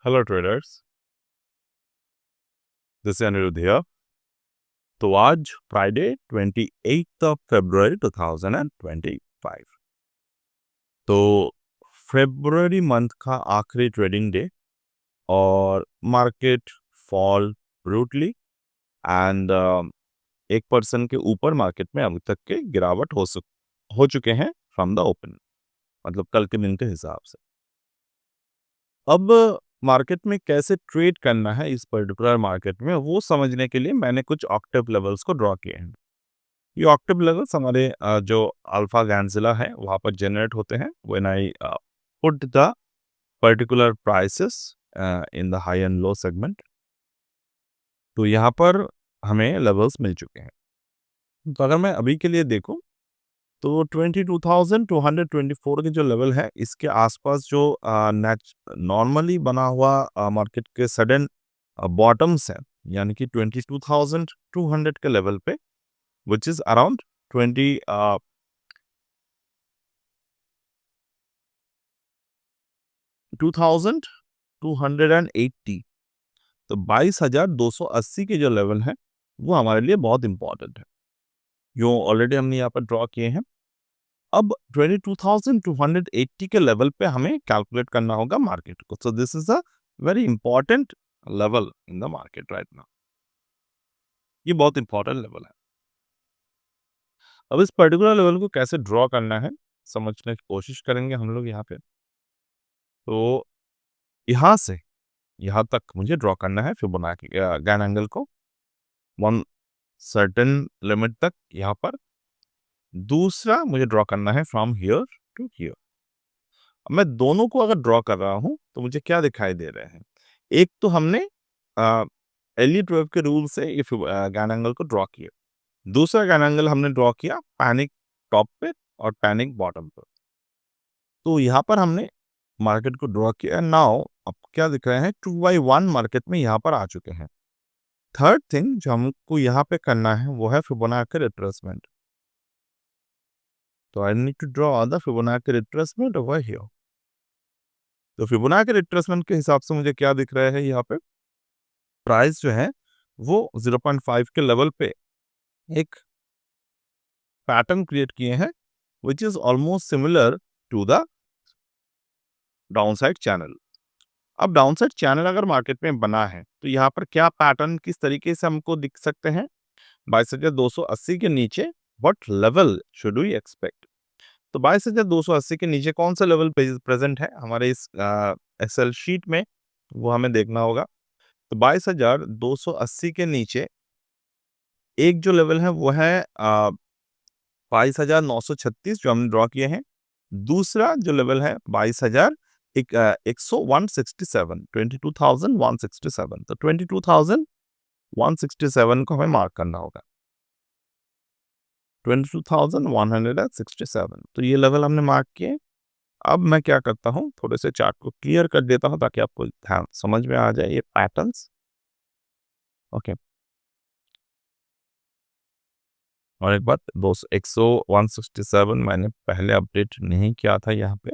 Hello traders, this is Aniruddh here. तो आज Friday 28 of February 2025। तो फरवरी मंथ का आखिरी ट्रेडिंग डे और मार्केट फॉल ब्रूटली एंड 1% के ऊपर मार्केट में अभी तक के गिरावट हो चुके हैं फ्रॉम द ओपन, मतलब कल के दिन के हिसाब से। अब मार्केट में कैसे ट्रेड करना है इस पर्टिकुलर मार्केट में, वो समझने के लिए मैंने कुछ ऑक्टेव लेवल्स को ड्रॉ किए हैं। ये ऑक्टेव लेवल्स हमारे जो अल्फा गैंजिला है वहाँ पर जनरेट होते हैं when I put the particular prices in the high and low segment. तो यहाँ पर हमें लेवल्स मिल चुके हैं। तो अगर मैं अभी के लिए देखूं तो 22,224 के जो लेवल है इसके आसपास जो नॉर्मली बना हुआ मार्केट के सडन बॉटम्स है, यानी कि 22,200 के लेवल पे, विच इज अराउंड 22,280। तो 22,280 के जो लेवल है वो हमारे लिए बहुत इंपॉर्टेंट है, जो ऑलरेडी हमने यहाँ पर ड्रॉ किए हैं। अब 22,280 के लेवल पे हमें कैलकुलेट करना होगा मार्केट को। So this is a very important level in the market right now. ये बहुत इंपॉर्टेंट लेवल है। अब इस पर्टिकुलर लेवल को कैसे ड्रॉ करना है समझने की कोशिश करेंगे हम लोग यहाँ पे। तो यहाँ से यहाँ तक मुझे ड्रॉ करना है फिबोनाची गैन एंगल को वन सर्टेन लिमिट तक यहाँ पर। दूसरा मुझे ड्रॉ करना है फ्रॉम हियर टू हियर। मैं दोनों को अगर ड्रॉ कर रहा हूं तो मुझे क्या दिखाई दे रहे हैं। एक तो हमने LE12 के रूल से ये गैन एंगल को ड्रॉ किया। दूसरा गैन एंगल हमने ड्रॉ किया पैनिक टॉप पे और पैनिक बॉटम पर। तो यहाँ पर हमने मार्केट को ड्रॉ किया। नाउ अब क्या दिख रहे हैं, 2x1 मार्केट में यहाँ पर आ चुके हैं। थर्ड थिंग जो हमको यहाँ पे करना है वो है फिबोनाची रिट्रेसमेंट। तो I need to draw the Fibonacci retracement over here. तो फिबोनाची रिट्रेसमेंट के हिसाब से मुझे क्या दिख रहा है, यहाँ पे प्राइस जो है वो 0.5 के लेवल पे एक पैटर्न क्रिएट किए हैं which is almost similar to the downside channel. अब डाउनसाइड चैनल अगर मार्केट में बना है तो यहाँ पर क्या पैटर्न किस तरीके से हमको दिख सकते हैं, 22,280 के नीचे what level should we expect. तो 22,280 के नीचे कौन सा लेवल प्रेजेंट है हमारे इस एक्सेल शीट में, वो हमें देखना होगा। तो 22,280 के नीचे एक जो लेवल है वो है 22,936 जो हमने ड्रॉ किए हैं। दूसरा जो लेवल है 22,167, 22,167। तो 22,167 को हमें मार्क करना होगा। 22,167 तो ये लेवल हमने मार्क किए। अब मैं क्या करता हूँ, थोड़े से चार्ट को क्लियर कर देता हूँ ताकि आपको ध्यान समझ में आ जाए ये पैटर्न्स। ओके, और एक बात, 167 मैंने पहले अपडेट नहीं किया था यहाँ पे,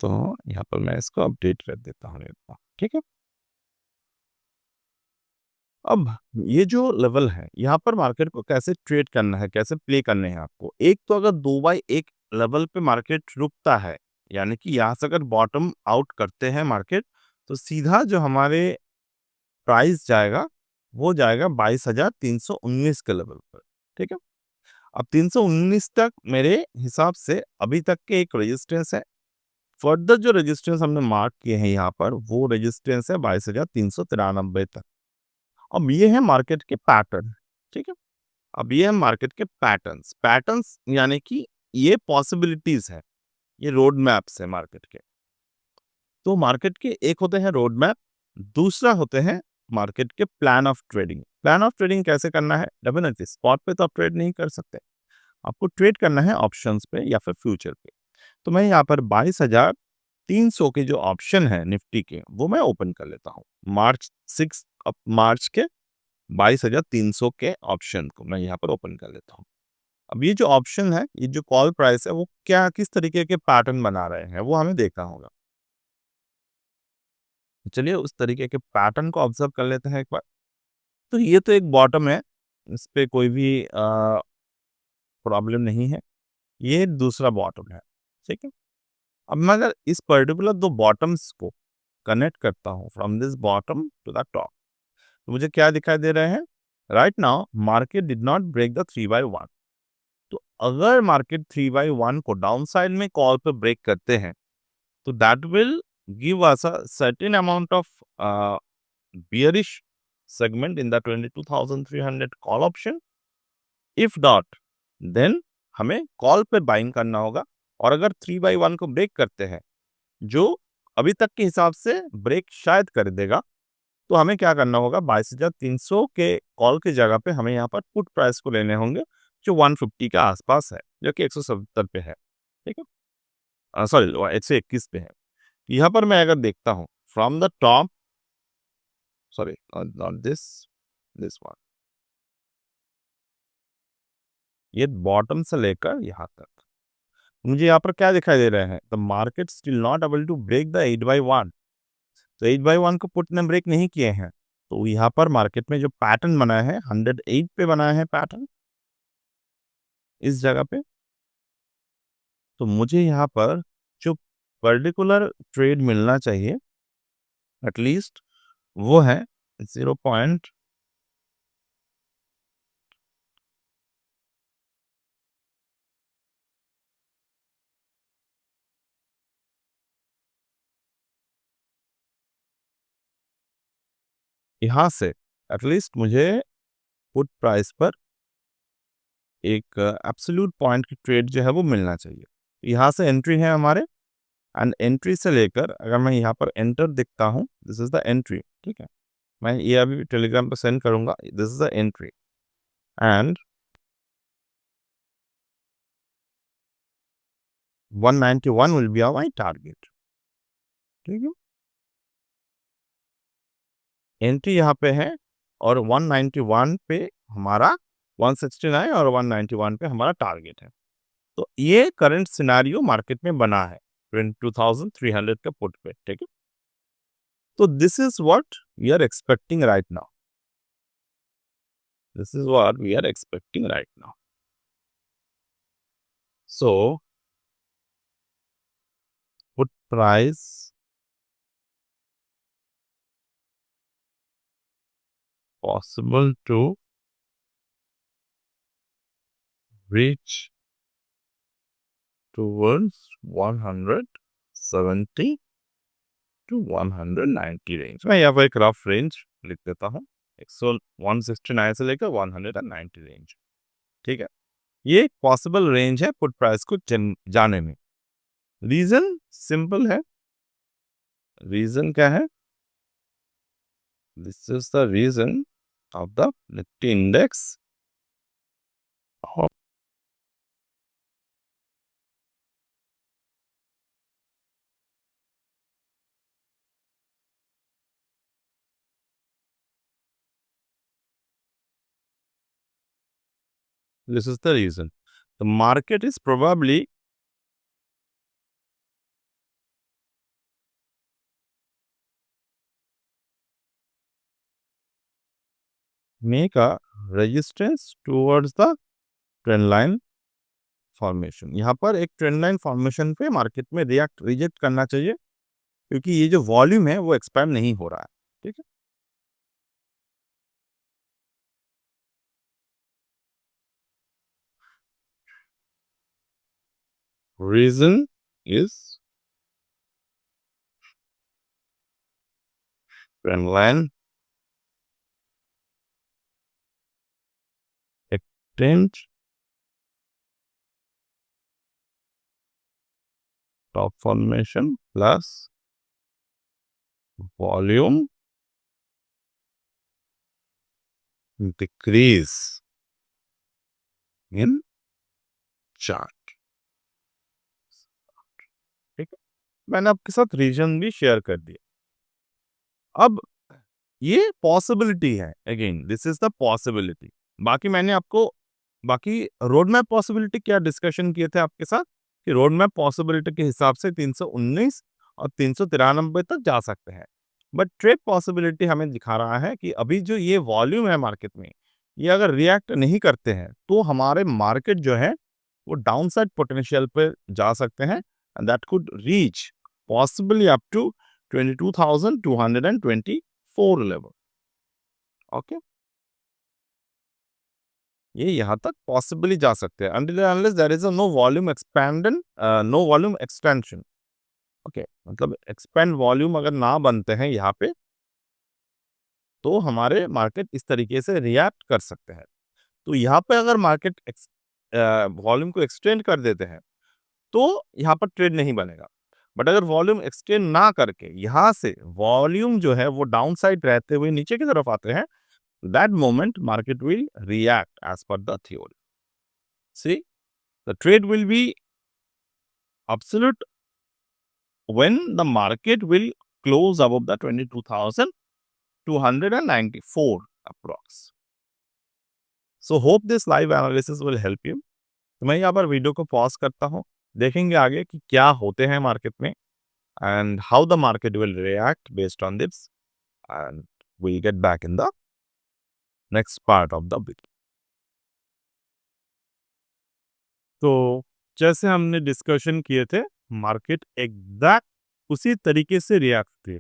तो यहाँ पर मैं इसको अपडेट कर देता हूँ एक बार, ठीक है। अब ये जो लेवल है यहाँ पर मार्केट को कैसे ट्रेड करना है, कैसे प्ले करने हैं आपको। एक तो अगर 2x1 लेवल पे मार्केट रुकता है, यानी कि यहाँ से अगर बॉटम आउट करते हैं मार्केट, तो सीधा जो हमारे प्राइस जाएगा वो जाएगा 22,319 के लेवल पर, ठीक है। अब 319 तक मेरे हिसाब से अभी तक के एक रेजिस्टेंस है। फर्दर जो रेजिस्टेंस हमने मार्क किए हैं यहाँ पर वो रेजिस्टेंस है 22,393 तक। अब ये है मार्केट के पैटर्न, ठीक है। अब ये है मार्केट के पैटर्न्स। पैटर्न्स यानी कि ये पॉसिबिलिटीज है, ये रोड मैप्स है मार्केट के। तो मार्केट के एक होते हैं रोड मैप, दूसरा होते हैं मार्केट के plan of trading. Plan of trading कैसे करना है, डेफिनेटली स्पॉट पे तो आप ट्रेड नहीं कर सकते, आपको ट्रेड करना है ऑप्शंस पे या फिर फ्यूचर पे। तो मैं यहाँ पर 22,300 के जो ऑप्शन है निफ्टी के वो मैं ओपन कर लेता हूँ। मार्च के 22,300 के ऑप्शन को मैं यहाँ पर ओपन कर लेता हूँ। अब ये जो ऑप्शन है, ये जो कॉल प्राइस है, वो क्या किस तरीके के पैटर्न बना रहे हैं वो हमें देखना होगा। चलिए उस तरीके के पैटर्न को ऑब्जर्व कर लेते हैं एक बार। तो ये तो एक बॉटम है, इस पे कोई भी प्रॉब्लम नहीं है। ये दूसरा बॉटम है, ठीक है। अब मैं अगर इस पर्टिकुलर दो बॉटम्स को कनेक्ट करता हूँ from this bottom to the top, तो मुझे क्या दिखाई दे रहे हैं? Right now market did not break the 3/1। तो अगर मार्केट 3/1 को डाउन साइड में कॉल पे ब्रेक करते हैं, तो that will give us a certain amount of bearish segment in the 22,300 call option. If not, then हमें कॉल पे बाइंग करना होगा। और अगर 3/1 को ब्रेक करते हैं, जो अभी तक के हिसाब से ब्रेक शायद कर देगा, तो हमें क्या करना होगा? 22,300 के कॉल की जगह पे हमें यहाँ पर पुट प्राइस को लेने होंगे, जो 150 के आसपास है, जो कि 170 पे है, ठीक है। सॉरी 121 पे है। यहाँ पर मैं अगर देखता हूँ from the top, sorry not this, this one, ये बॉटम से लेकर यहाँ तक मुझे यहाँ पर क्या दिखाई दे रहा है? The market still not able to break the 8/1। तो 8/1 को पुट ने ब्रेक नहीं किए हैं, तो यहाँ पर मार्केट में जो पैटर्न बना है 108 पे बनाया है पैटर्न, इस जगह पे। तो मुझे यहाँ पर जो पर्टिकुलर ट्रेड मिलना चाहिए एटलीस्ट, वो है 0 पॉइंट, यहाँ से एटलीस्ट मुझे पुट प्राइस पर एक एब्सोल्यूट पॉइंट की ट्रेड जो है वो मिलना चाहिए। यहाँ से एंट्री है हमारे, एंड एंट्री से लेकर अगर मैं यहाँ पर एंटर दिखता हूँ, दिस इज द एंट्री, ठीक है। मैं ये अभी टेलीग्राम पर सेंड करूंगा, this is the entry and 191 will be our my target, ठीक है। एंट्री यहाँ पे है और 191 पे हमारा 169 और 191 पे हमारा टारगेट है। तो ये करंट सिनारियो मार्केट में बना है 22,300 के पुट पे, ठीक है। तो this is what we are expecting right now, this is what we are expecting right now. So put price possible to reach towards 170 to 190 range. मैं यहाँ पर एक रफ रेंज लिख देता हूँ, 169 से लेकर 190 रेंज, ठीक है। ये पॉसिबल रेंज है पुट प्राइस को जाने में। रीजन सिंपल है, रीजन क्या है? This is the reason of the Nifty index. This is the reason. The market is probably make a resistance towards the trend line formation. यहाँ पर एक ट्रेंड लाइन फॉर्मेशन पे मार्केट में reject करना चाहिए, क्योंकि ये जो वॉल्यूम है वो एक्सपैंड नहीं हो रहा है, ठीक है। Reason is trend line extend top formation plus volume decrease in chart, ठीक है। मैंने आपके साथ रीजन भी शेयर कर दिया। अब ये पॉसिबिलिटी है, again this is the possibility. बाकी मैंने आपको बाकी रोड मैप पॉसिबिलिटी क्या डिस्कशन किए थे आपके साथ, कि रोड मैप पॉसिबिलिटी के हिसाब से 319 और 393 तक जा सकते हैं। बट ट्रेड पॉसिबिलिटी हमें दिखा रहा है कि अभी जो ये वॉल्यूम है मार्केट में, ये अगर रिएक्ट नहीं करते हैं, तो हमारे मार्केट जो है, वो डाउनसाइड पोटेंशियल पे जा सकते हैं and that could reach possibly up to 22,224 level. Okay, ये यहाँ तक पॉसिबली जा सकते हैं until and unless there is a no volume expansion, no volume extension. Okay, मतलब एक्सपेंड वॉल्यूम अगर ना बनते हैं यहाँ पे, तो हमारे मार्केट इस तरीके से रिएक्ट कर सकते हैं। तो यहाँ पे अगर मार्केट वॉल्यूम को एक्सटेंड कर देते हैं, तो यहाँ पर ट्रेड नहीं बनेगा। बट अगर वॉल्यूम एक्सटेंड ना करके यहाँ से वॉल्यूम जो है वो डाउन साइड रहते हुए नीचे की तरफ आते हैं, that moment market will react as per the theory. See, the trade will be absolute when the market will close above the 22,294 approx. So hope this live analysis will help you. तो मैं यहाँ पर video को pause करता हूँ, देखेंगे आगे कि क्या होते हैं मार्केट में and how the market will react based on this, and we'll get back in the next part of the video. तो जैसे हमने डिस्कशन किए थे, मार्केट एग्जैक्ट उसी तरीके से रिएक्ट किए,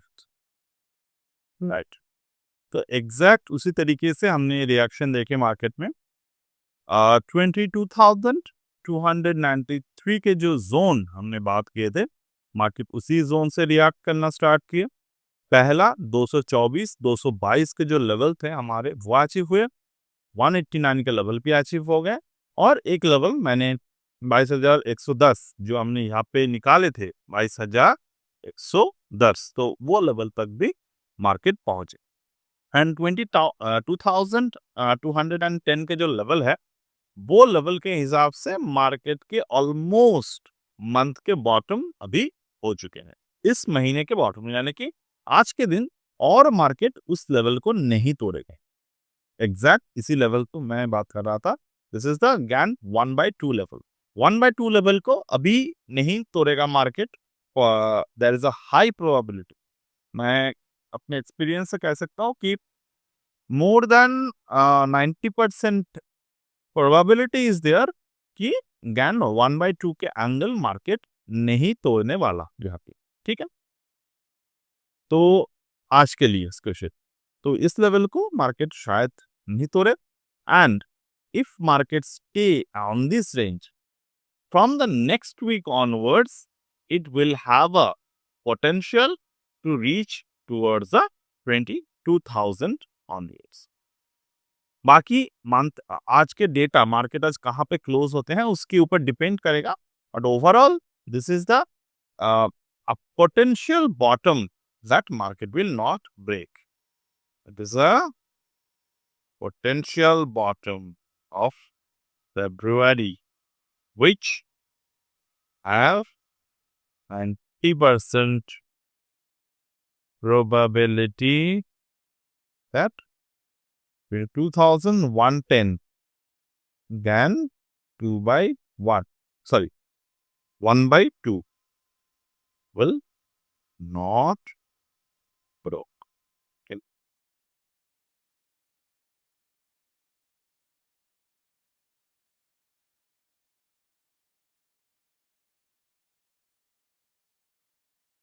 राइट? तो एग्जैक्ट उसी तरीके से हमने रिएक्शन देखे मार्केट में। 22,293 के जो जोन हमने बात किए थे, मार्केट उसी जोन से रिएक्ट करना स्टार्ट किए। पहला 224, 222 के जो लेवल थे हमारे, वो अचीव हुए। 189 के लेवल भी अचीव हो गए, और एक लेवल मैंने 22,110 जो हमने यहाँ पे निकाले थे, 22,110, तो वो लेवल तक भी मार्केट पहुंचे। एंड 2210 के जो लेवल है, वो लेवल के हिसाब से मार्केट के ऑलमोस्ट मंथ के बॉटम अभी हो चुके हैं, इस महीने के बॉटम, यानी कि आज के दिन, और मार्केट उस लेवल को नहीं तोड़ेगा। एग्जैक्ट इसी लेवल को मैं बात कर रहा था। This is the Gann 1/2 level. 1/2 level को अभी नहीं तोड़ेगा मार्केट। There is a high probability, मैं अपने एक्सपीरियंस से कह सकता हूँ कि more than 90% probability is there कि गैन 1/2 के एंगल मार्केट नहीं तोड़ने वाला यहाँ पे, ठीक है। तो आज के लिए क्वेश्चन, तो इस लेवल को मार्केट शायद नहीं तोड़े, and if market stay on this range from the next week onwards, it will have a potential to reach towards the 22,000 onwards. बाकी मंथ, आज के डेटा मार्केट आज कहाँ पे क्लोज होते हैं उसके ऊपर डिपेंड करेगा, but overall this is the potential bottom that market will not break. It is a potential bottom of February, which have 90% probability that 2,110 can 2/1, sorry, 1/2 will not broke. Okay.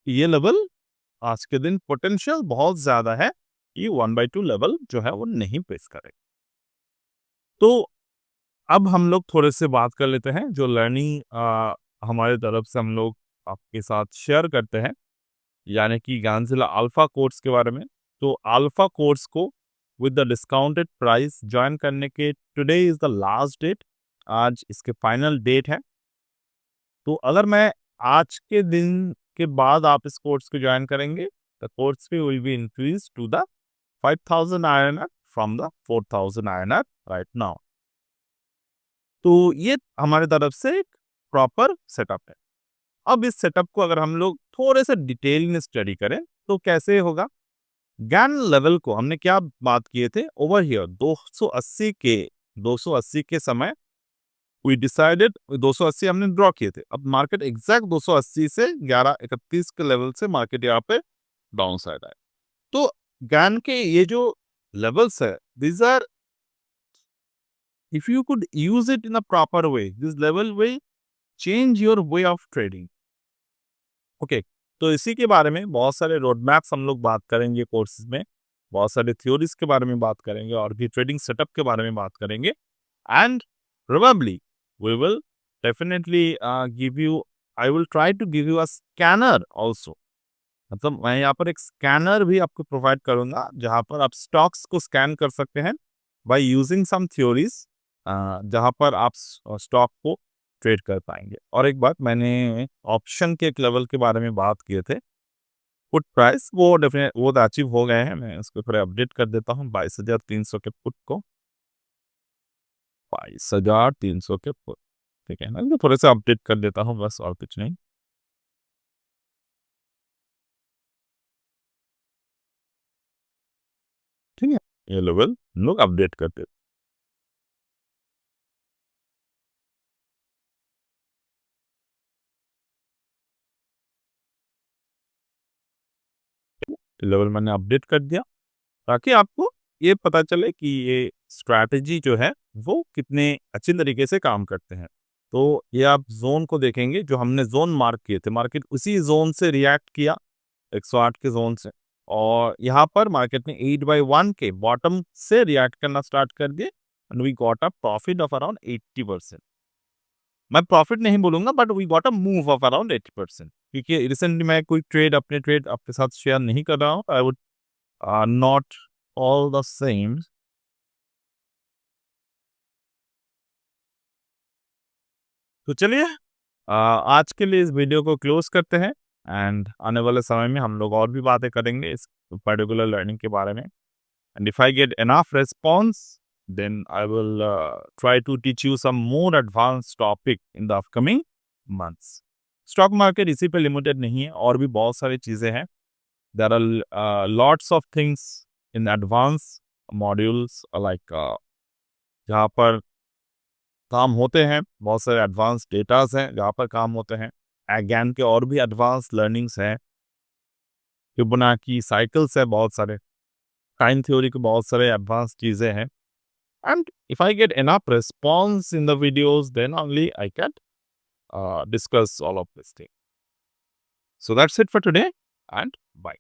ये level आज के दिन potential बहुत ज्यादा है कि 1/2 level जो है वो नहीं पेश करेगा। तो अब हम लोग थोड़े से बात कर लेते हैं जो लर्निंग हमारे तरफ से हम लोग आपके साथ शेयर करते हैं, यानी कि गैनजिला अल्फा कोर्स के बारे में। तो अल्फा कोर्स को with the discounted price join करने के today is the last date, आज इसके फाइनल डेट है। तो अगर मैं आज के दिन के बाद आप इस कोर्स को ज्वाइन करेंगे, the course fee will be increase to the 5,000 INR from the 4,000 INR right now. तो ये हमारे तरफ से एक प्रॉपर सेटअप है। अब इस सेटअप को अगर हम लोग थोड़े से डिटेल में स्टडी करें तो कैसे होगा। गैन लेवल को हमने क्या बात किए थे, ओवर हियर 280 के समय वी डिसाइडेड 280 हमने ड्रॉ किए थे। अब मार्केट एग्जैक्ट 280 से 1131 के लेवल से मार्केट यहाँ पे डाउन साइड आए। तो ज्ञान के ये जो लेवल्स है, these are, if you could use it in a proper way, this level will change your way of trading. Okay, तो इसी के बारे में बहुत सारे रोड मैप्स हम लोग बात करेंगे कोर्सेज में, बहुत सारे थ्योरीज के बारे में बात करेंगे और भी ट्रेडिंग सेटअप के बारे में बात करेंगे। And probably we will definitely give you, I will try to give you a scanner also. मतलब मैं यहाँ पर एक स्कैनर भी आपको प्रोवाइड करूंगा जहाँ पर आप स्टॉक्स को स्कैन कर सकते हैं बाय यूजिंग सम थ्योरीज, जहाँ पर आप स्टॉक को ट्रेड कर पाएंगे। और एक बात, मैंने ऑप्शन के एक लेवल के बारे में बात किए थे, पुट प्राइस, वो डेफिनेट वो तो अचीव हो गए हैं। मैं उसको थोड़ा अपडेट कर देता हूँ, 22,300 के पुट को, 22,300 के पुट, ठीक है ना, तो थोड़े से अपडेट कर देता हूँ बस, और कुछ नहीं। ठीक है, ये लेवल हम लोग अपडेट कर देते हैं। लेवल मैंने अपडेट कर दिया ताकि आपको ये पता चले कि ये स्ट्रैटेजी जो है वो कितने अच्छी तरीके से काम करते हैं। तो ये आप ज़ोन को देखेंगे, जो हमने ज़ोन मार्क किए थे, मार्केट उसी ज़ोन से रिएक्ट किया, 108 के ज़ोन से, और यहाँ पर मार्केट ने 8/1 के बॉटम से रिएक्ट करना स्टार्ट कर दिए and we got a profit of around 80%। मैं प्रॉफिट नहीं बोलूँगा, but we got a move of around 80%, क्योंकि रिसेंटली मैं कोई अपने ट्रेड आपके साथ शेयर नहीं कर रहा हूँ। I would not all the same. तो चलिए, आज के लिए इस वीडियो को क्लोज करते हैं एंड आने वाले समय में हम लोग और भी बातें करेंगे इस पर्टिकुलर लर्निंग के बारे में। And if I get enough response, then I will try to teach you some more advanced topic in the upcoming months. Stock market इसी पे लिमिटेड नहीं है, और भी बहुत सारी चीज़ें हैं। There are lots of things in advance modules, like जहाँ पर काम होते हैं, बहुत सारे एडवांस डेटास हैं जहाँ पर काम होते हैं। ज्ञान के और भी एडवांस लर्निंग्स हैं, फिबोनाची साइकिल्स है बहुत सारे, टाइम थ्योरी के बहुत सारे एडवांस चीज़ें हैं। And if I get enough response in the videos, then only I can discuss all of this thing. So that's it for today, and bye.